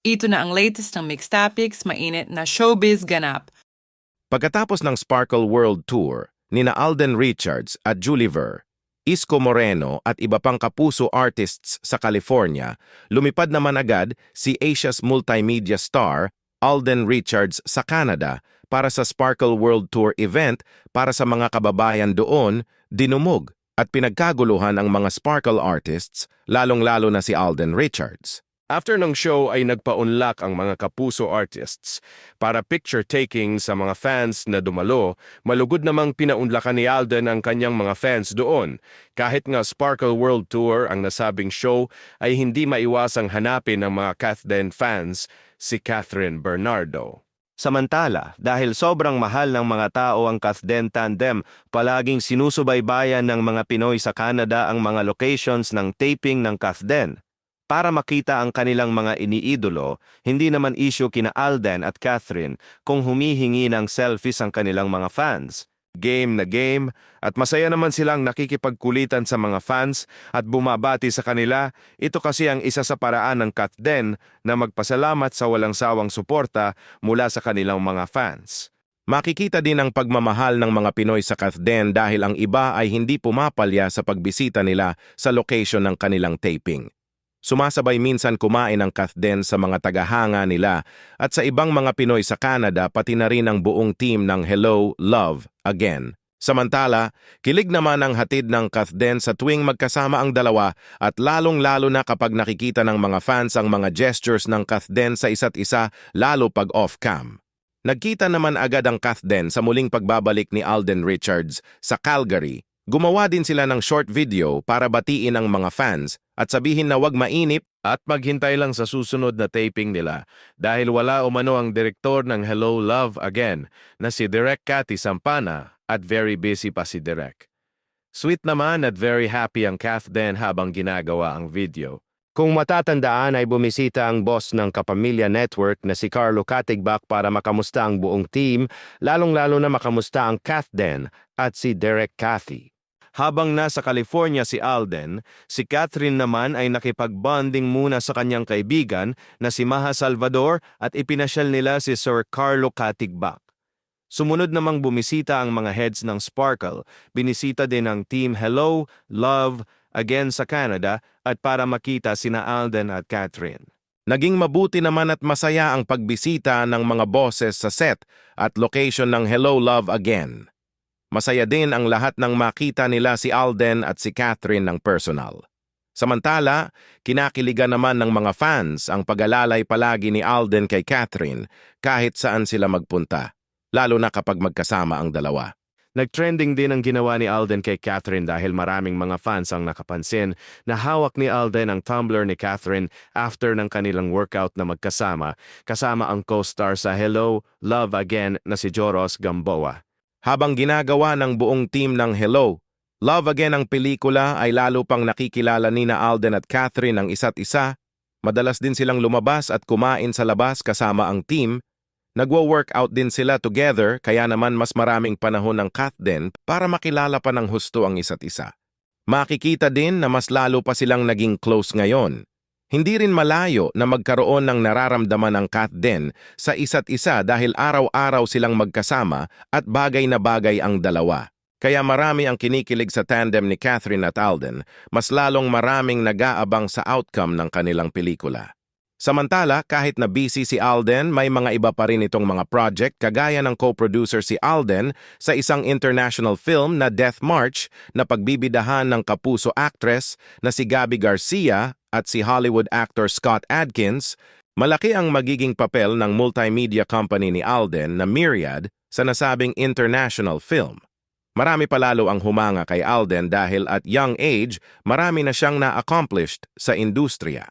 Ito na ang latest ng Mixed Topics, mainit na showbiz ganap. Pagkatapos ng Sparkle World Tour, nina Alden Richards at Julie Ver, Isko Moreno at iba pang kapuso artists sa California, lumipad naman agad si Asia's multimedia star Alden Richards sa Canada para sa Sparkle World Tour event para sa mga kababayan doon, dinumog at pinagkaguluhan ang mga Sparkle artists, lalong-lalo na si Alden Richards. After ng show ay nagpaunlak ang mga kapuso artists para picture-taking sa mga fans na dumalo, malugod namang pinaunlakan ni Alden ang kanyang mga fans doon. Kahit nga Sparkle World Tour ang nasabing show ay hindi maiwasang hanapin ng mga Kathden fans si Catherine Bernardo. Samantala, dahil sobrang mahal ng mga tao ang Kathden tandem, palaging sinusubaybayan ng mga Pinoy sa Canada ang mga locations ng taping ng Kathden. Para makita ang kanilang mga iniidolo, hindi naman issue kina Alden at Catherine kung humihingi ng selfies ang kanilang mga fans. Game na game, at masaya naman silang nakikipagkulitan sa mga fans at bumabati sa kanila. Ito kasi ang isa sa paraan ng Kathden na magpasalamat sa walang sawang suporta mula sa kanilang mga fans. Makikita din ang pagmamahal ng mga Pinoy sa Kathden dahil ang iba ay hindi pumapalya sa pagbisita nila sa location ng kanilang taping. Sumasabay minsan kumain ang Kathden sa mga tagahanga nila at sa ibang mga Pinoy sa Canada pati na rin ang buong team ng Hello, Love, Again. Samantala, kilig naman ang hatid ng Kathden sa tuwing magkasama ang dalawa at lalong-lalo na kapag nakikita ng mga fans ang mga gestures ng Kathden sa isa't isa lalo pag off-cam. Nagkita naman agad ang Kathden sa muling pagbabalik ni Alden Richards sa Calgary. Gumawa din sila ng short video para batiin ang mga fans at sabihin na wag mainip at maghintay lang sa susunod na taping nila dahil wala umano ang direktor ng Hello Love Again na si Direk Cathy Sampana at very busy pa si Direk. Sweet naman at very happy ang Kathden habang ginagawa ang video. Kung matatandaan ay bumisita ang boss ng Kapamilya Network na si Carlo Katigbak para makamusta ang buong team, lalong-lalo na makamusta ang Kathden at si Direk Cathy. Habang nasa California si Alden, si Catherine naman ay nakipag-bonding muna sa kanyang kaibigan na si Maha Salvador at ipinasyal nila si Sir Carlo Katigbak. Sumunod namang bumisita ang mga heads ng Sparkle, binisita din ang Team Hello, Love, Again sa Canada at para makita sina Alden at Catherine. Naging mabuti naman at masaya ang pagbisita ng mga bosses sa set at location ng Hello, Love, Again. Masaya din ang lahat ng makita nila si Alden at si Catherine ng personal. Samantala, kinakiligan naman ng mga fans ang pag-alalay palagi ni Alden kay Catherine kahit saan sila magpunta, lalo na kapag magkasama ang dalawa. Nag-trending din ang ginawa ni Alden kay Catherine dahil maraming mga fans ang nakapansin na hawak ni Alden ang tumbler ni Catherine after ng kanilang workout na magkasama, kasama ang co-star sa Hello, Love Again na si Joros Gamboa. Habang ginagawa ng buong team ng Hello, Love Again ang pelikula ay lalo pang nakikilala nina Alden at Catherine ang isa't isa. Madalas din silang lumabas at kumain sa labas kasama ang team. Nagwo-workout din sila together kaya naman mas maraming panahon ng Kathden para makilala pa ng husto ang isa't isa. Makikita din na mas lalo pa silang naging close ngayon. Hindi rin malayo na magkaroon ng nararamdaman ang Kathden sa isa't isa dahil araw-araw silang magkasama at bagay na bagay ang dalawa. Kaya marami ang kinikilig sa tandem ni Catherine at Alden, mas lalong maraming nag-aabang sa outcome ng kanilang pelikula. Samantala, kahit na busy si Alden, may mga iba pa rin itong mga project kagaya ng co-producer si Alden sa isang international film na Death March na pagbibidahan ng kapuso actress na si Gabby Garcia at si Hollywood actor Scott Adkins. Malaki ang magiging papel ng multimedia company ni Alden na Myriad sa nasabing international film. Marami palalo ang humanga kay Alden dahil at young age, marami na siyang na-accomplished sa industriya.